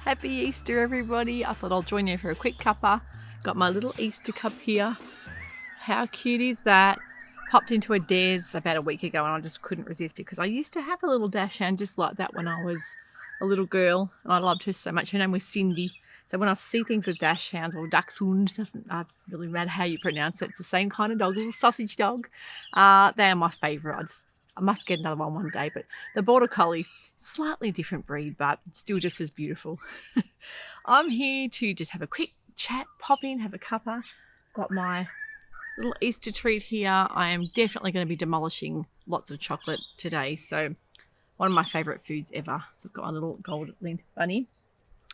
Happy Easter, everybody. I thought I'll join you for a quick cuppa. Got my little Easter cup here. How cute is that? Popped into a Dares about a week ago and I just couldn't resist because I used to have a little dachshund just like that when I was a little girl and I loved her so much. Her name was Cindy. So when I see things with dachshunds or dachshund, doesn't really matter how you pronounce it, it's the same kind of dog, little sausage dog. They are my favourite. I must get another one day, but the Border Collie, slightly different breed, but still just as beautiful. I'm here to just have a quick chat, pop in, have a cuppa. Got my little Easter treat here. I am definitely going to be demolishing lots of chocolate today. So one of my favourite foods ever. So I've got my little gold link bunny.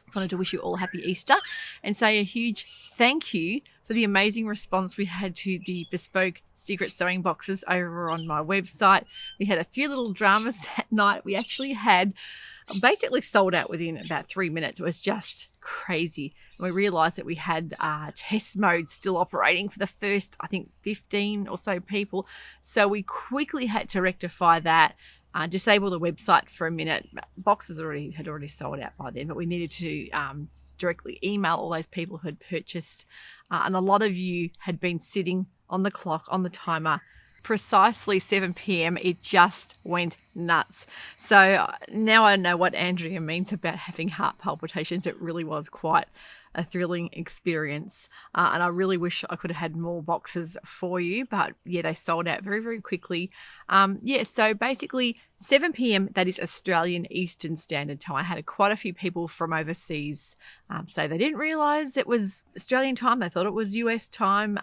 I wanted to wish you all a happy Easter and say a huge thank you for the amazing response we had to the Bespoke secret sewing boxes over on my website. We had a few little dramas that night. We actually had basically sold out within about 3 minutes. It was just crazy. And we realized that we had test mode still operating for the first, I think, 15 or so people. So we quickly had to rectify that. Disable the website for a minute. Boxes had already sold out by then, but we needed to directly email all those people who had purchased. And a lot of you had been sitting on the clock, on the timer, precisely 7 p.m. It just went nuts. So now I know what Andrea means about having heart palpitations. It really was quite a thrilling experience. And I really wish I could have had more boxes for you, but yeah, they sold out very, very quickly. So basically 7 p.m, that is Australian Eastern Standard Time. I had quite a few people from overseas say they didn't realise it was Australian time. They thought it was US time.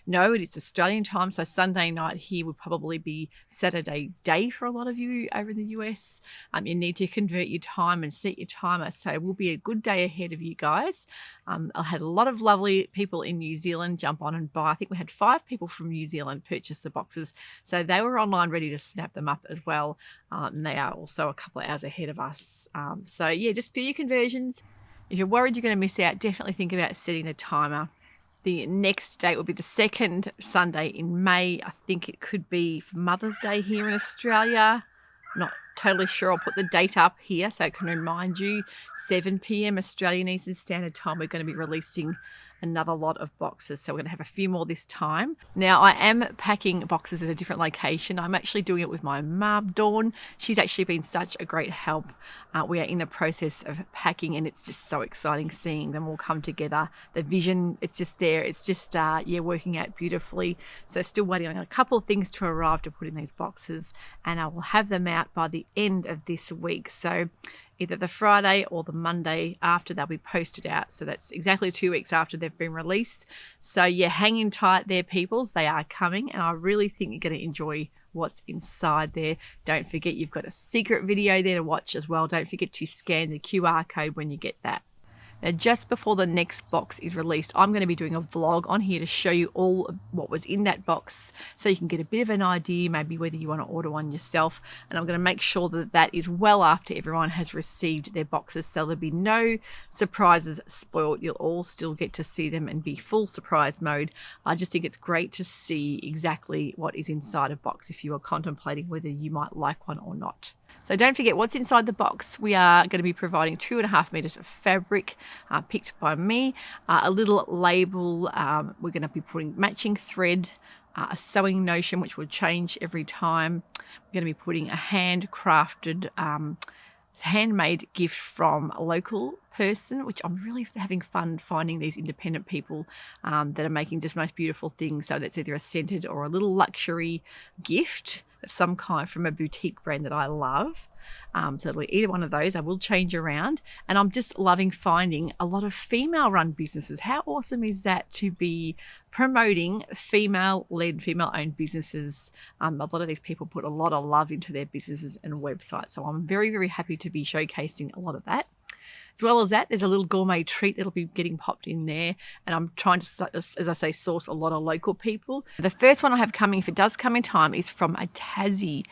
No, it's Australian time. So Sunday night here would probably be Saturday day for a lot of you over in the US. You need to convert your time and set your timer. So it will be a good day ahead of you guys. I had a lot of lovely people in New Zealand jump on and buy. I think we had 5 people from New Zealand purchase the boxes. So they were online ready to snap them up as well. And they are also a couple of hours ahead of us. So yeah, just do your conversions. If you're worried you're going to miss out, definitely think about setting the timer. The next date will be the second Sunday in May. I think it could be for Mother's Day here in Australia. Not totally sure. I'll put the date up here so I can remind you. 7 p.m. Australian Eastern Standard Time. We're going to be releasing another lot of boxes. So we're going to have a few more this time. Now I am packing boxes at a different location. I'm actually doing it with my mum, Dawn. She's actually been such a great help. We are in the process of packing and it's just so exciting seeing them all come together. The vision, it's just there. It's just, working out beautifully. So still waiting on a couple of things to arrive to put in these boxes and I will have them out by the end of this week. So either the Friday or the Monday after they'll be posted out. So that's exactly 2 weeks after they've been released. So yeah, hang in tight there, peoples. They are coming and I really think you're going to enjoy what's inside there. Don't forget you've got a secret video there to watch as well. Don't forget to scan the QR code when you get that. Now, just before the next box is released, I'm going to be doing a vlog on here to show you all of what was in that box so you can get a bit of an idea, maybe whether you want to order one yourself. And I'm going to make sure that that is well after everyone has received their boxes, so there'll be no surprises spoiled. You'll all still get to see them and be full surprise mode. I just think it's great to see exactly what is inside a box if you are contemplating whether you might like one or not. So don't forget what's inside the box. We are going to be providing 2.5 meters of fabric picked by me, a little label. We're going to be putting matching thread, a sewing notion, which will change every time. We're going to be putting a handcrafted, handmade gift from a local person, which I'm really having fun finding these independent people that are making just most beautiful things. So that's either a scented or a little luxury gift of some kind from a boutique brand that I love. So it'll be either one of those. I will change around. And I'm just loving finding a lot of female-run businesses. How awesome is that to be promoting female-led, female-owned businesses? A lot of these people put a lot of love into their businesses and websites. So I'm very, very happy to be showcasing a lot of that. As well as that, there's a little gourmet treat that'll be getting popped in there. And I'm trying to, as I say, source a lot of local people. The first one I have coming, if it does come in time, is from a Tassie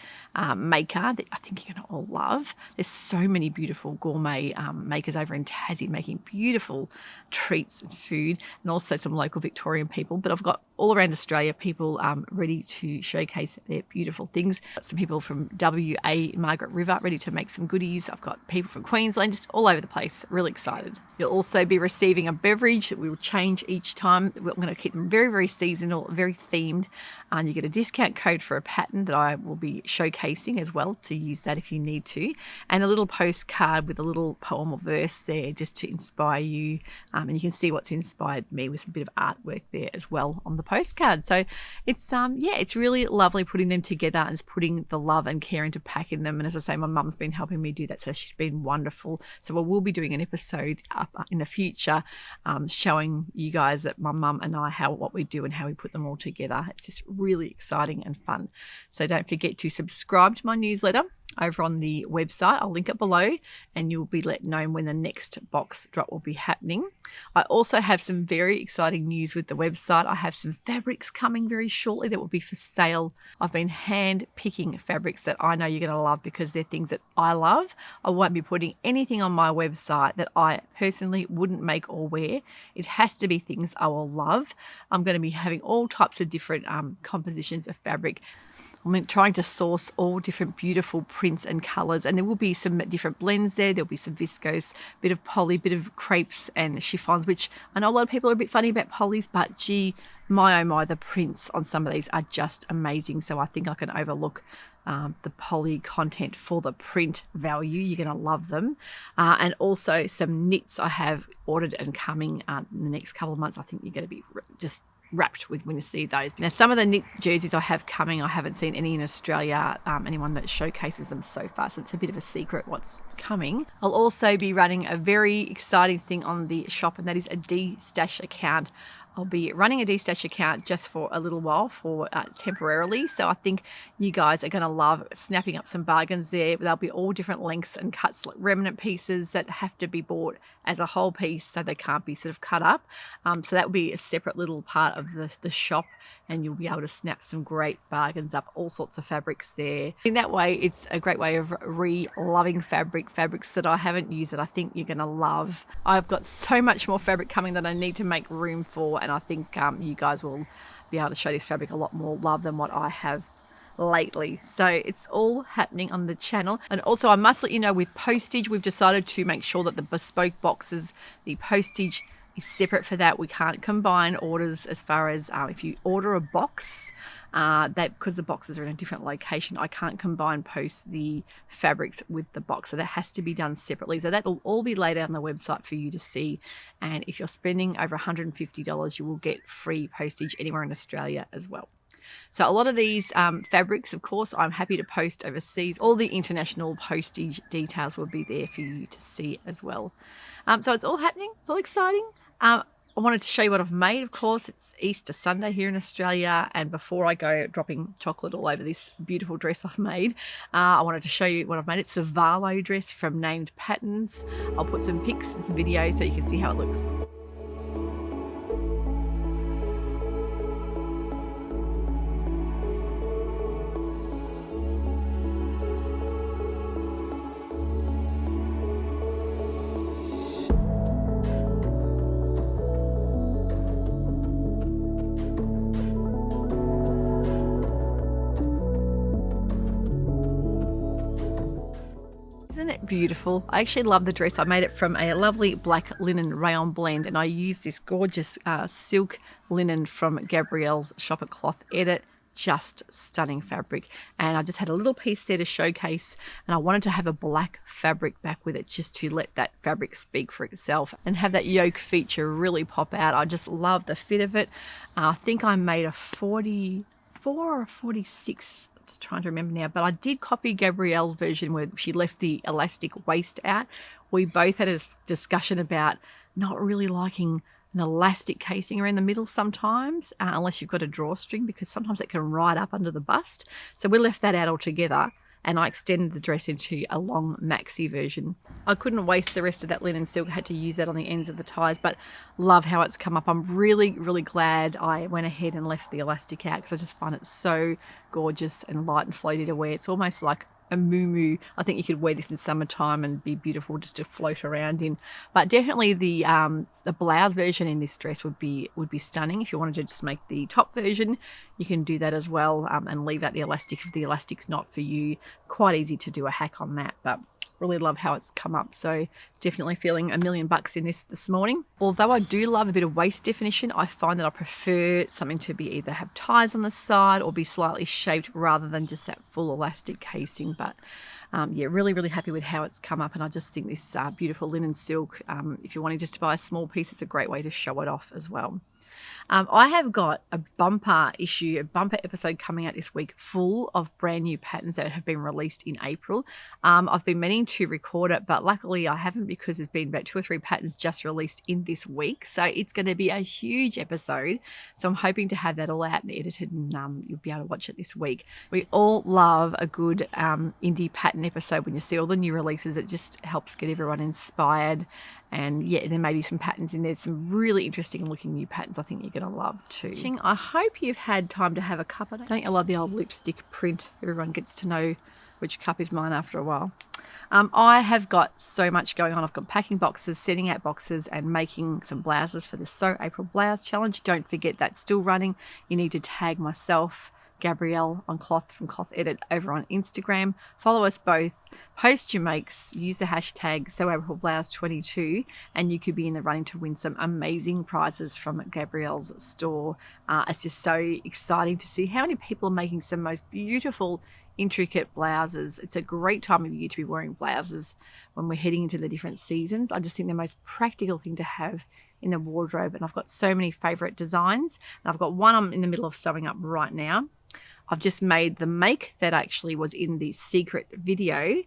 maker that I think you're going to all love. There's so many beautiful gourmet makers over in Tassie making beautiful treats and food, and also some local Victorian people. But I've got all around Australia people ready to showcase their beautiful things. Got some people from WA, Margaret River, ready to make some goodies. I've got people from Queensland, just all over the place. yes, really excited. You'll also be receiving a beverage that we will change each time. We're going to keep them very, very seasonal, very themed. And you get a discount code for a pattern that I will be showcasing as well, to use that if you need to. And a little postcard with a little poem or verse there just to inspire you. And you can see what's inspired me with some bit of artwork there as well on the postcard. So it's it's really lovely putting them together and it's putting the love and care into packing them. And as I say, my mum's been helping me do that, so she's been wonderful. So I will be doing an episode up in the future showing you guys that my mum and I what we do and how we put them all together. It's just really exciting and fun. So don't forget to subscribe to my newsletter over on the website. I'll link it below and you'll be let know when the next box drop will be happening. I also have some very exciting news with the website. I have some fabrics coming very shortly that will be for sale. I've been hand picking fabrics that I know you're going to love because they're things that I love. I won't be putting anything on my website that I personally wouldn't make or wear. It has to be things I will love. I'm going to be having all types of different compositions of fabric. I'm trying to source all different beautiful prints and colours, and there will be some different blends there. There'll be some viscose, bit of poly, bit of crepes and chiffons, which I know a lot of people are a bit funny about polys, but gee, my oh my, the prints on some of these are just amazing. So I think I can overlook the poly content for the print value. You're going to love them. And also some knits I have ordered and coming in the next couple of months. I think you're going to be just wrapped with when you see those. Now, some of the knit jerseys I have coming, I haven't seen any in Australia, anyone that showcases them so far, so it's a bit of a secret what's coming. I'll also be running a very exciting thing on the shop, and that is a D-Stash account. I'll be running a D-Stash account just for a little while, for temporarily. So I think you guys are going to love snapping up some bargains there. There'll be all different lengths and cuts, like remnant pieces that have to be bought as a whole piece, so they can't be sort of cut up. So that will be a separate little part of the shop, and you'll be able to snap some great bargains up, all sorts of fabrics there. In that way, it's a great way of re-loving fabrics that I haven't used that I think you're going to love. I've got so much more fabric coming that I need to make room for, and I think you guys will be able to show this fabric a lot more love than what I have lately. So it's all happening on the channel. And also I must let you know, with postage, we've decided to make sure that the bespoke boxes, the postage is separate for that. We can't combine orders as far as if you order a box, because the boxes are in a different location, I can't combine post the fabrics with the box. So that has to be done separately. So that will all be laid out on the website for you to see. And if you're spending over $150, you will get free postage anywhere in Australia as well. So a lot of these fabrics, of course, I'm happy to post overseas. All the international postage details will be there for you to see as well. So it's all happening. It's all exciting. I wanted to show you what I've made. Of course, it's Easter Sunday here in Australia, and before I go dropping chocolate all over this beautiful dress I've made, I wanted to show you what I've made. It's a Valo dress from Named Patterns. I'll put some pics and some videos so you can see how it looks. Isn't it beautiful? I actually love the dress. I made it from a lovely black linen rayon blend, and I used this gorgeous silk linen from Gabrielle's Shop at Cloth Edit. Just stunning fabric, and I just had a little piece there to showcase, and I wanted to have a black fabric back with it just to let that fabric speak for itself and have that yoke feature really pop out. I just love the fit of it. I think I made a 44 or 46, just trying to remember now, but I did copy Gabrielle's version where she left the elastic waist out. We both had a discussion about not really liking an elastic casing around the middle sometimes, unless you've got a drawstring, because sometimes it can ride up under the bust. So we left that out altogether, and I extended the dress into a long maxi version. I couldn't waste the rest of that linen silk. I had to use that on the ends of the ties, but love how it's come up. I'm really, really glad I went ahead and left the elastic out, because I just find it so gorgeous and light and floaty to wear. It's almost like a muumuu. I think you could wear this in summertime and be beautiful just to float around in. But definitely the blouse version in this dress would be stunning. If you wanted to just make the top version, you can do that as well, and leave out the elastic if the elastic's not for you. Quite easy to do a hack on that, but really love how it's come up. So definitely feeling $1,000,000 in this morning. Although I do love a bit of waist definition, I find that I prefer something to be either have ties on the side or be slightly shaped rather than just that full elastic casing. But yeah, really happy with how it's come up, and I just think this beautiful linen silk, if you're wanting just to buy a small piece, it's a great way to show it off as well. I have got a bumper episode coming out this week full of brand new patterns that have been released in April. I've been meaning to record it, but luckily I haven't, because there's been about 2 or 3 patterns just released in this week. So it's going to be a huge episode. So I'm hoping to have that all out and edited, and you'll be able to watch it this week. We all love a good indie pattern episode. When you see all the new releases, it just helps get everyone inspired. And yeah, there may be some patterns in there, some really interesting looking new patterns I think you're going to love too. I hope you've had time to have a cup of it. Don't you love the old lipstick print? Everyone gets to know which cup is mine after a while. I have got so much going on. I've got packing boxes, setting out boxes, and making some blouses for the Sew April Blouse Challenge. Don't forget that's still running. You need to tag myself, Gabrielle on Cloth from Cloth Edit over on Instagram. Follow us both. Post your makes. Use the hashtag SewAprilBlouse22, and you could be in the running to win some amazing prizes from Gabrielle's store. It's just so exciting to see how many people are making some most beautiful, intricate blouses. It's a great time of year to be wearing blouses when we're heading into the different seasons. I just think the most practical thing to have in the wardrobe, and I've got so many favorite designs, and I've got one I'm in the middle of sewing up right now. I've just made the make that actually was in the secret video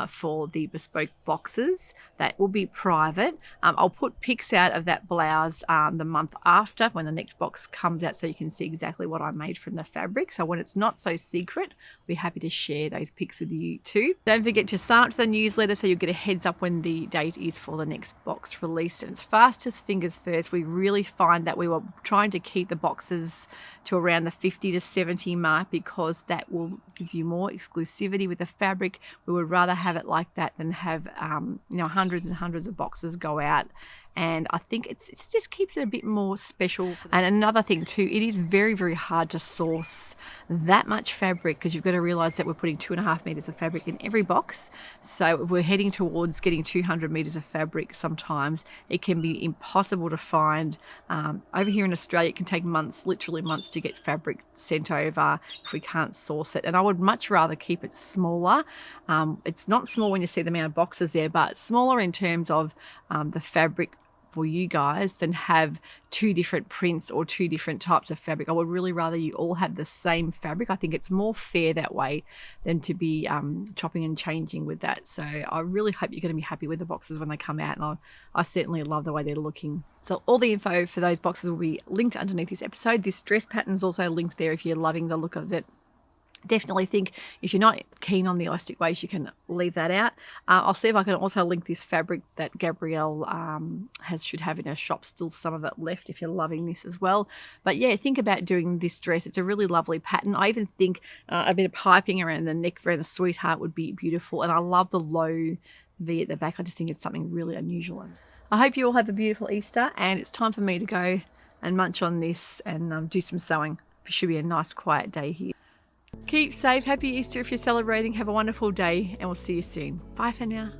for the bespoke boxes. That will be private. I'll put pics out of that blouse the month after when the next box comes out, so you can see exactly what I made from the fabric. So when it's not so secret, I'll be happy to share those pics with you too. Don't forget to sign up to the newsletter so you'll get a heads up when the date is for the next box release. And as fast as fingers first, we really find that we were trying to keep the boxes to around the 50 to 70 mark, because that will give you more exclusivity with the fabric. We would rather have it like that than have hundreds and hundreds of boxes go out. And I think it just keeps it a bit more special. And another thing too, it is very hard to source that much fabric, because you've got to realize that we're putting 2.5 meters of fabric in every box. So if we're heading towards getting 200 meters of fabric, sometimes it can be impossible to find. Over here in Australia, it can take months, literally months, to get fabric sent over if we can't source it. And I would much rather keep it smaller. It's not small when you see the amount of boxes there, but smaller in terms of the fabric for you guys than have 2 different prints or 2 different types of fabric. I would really rather you all have the same fabric. I think it's more fair that way than to be chopping and changing with that. So I really hope you're going to be happy with the boxes when they come out, and I certainly love the way they're looking. So all the info for those boxes will be linked underneath this episode. This dress pattern is also linked there if you're loving the look of it. Definitely think if you're not keen on the elastic waist, you can leave that out. I'll see if I can also link this fabric that Gabrielle should have in her shop. Still some of it left if you're loving this as well. But yeah, think about doing this dress. It's a really lovely pattern. I even think a bit of piping around the neck around the sweetheart would be beautiful. And I love the low V at the back. I just think it's something really unusual. I hope you all have a beautiful Easter, and it's time for me to go and munch on this and do some sewing. It should be a nice quiet day here. Keep safe. Happy Easter if you're celebrating. Have a wonderful day, and we'll see you soon. Bye for now.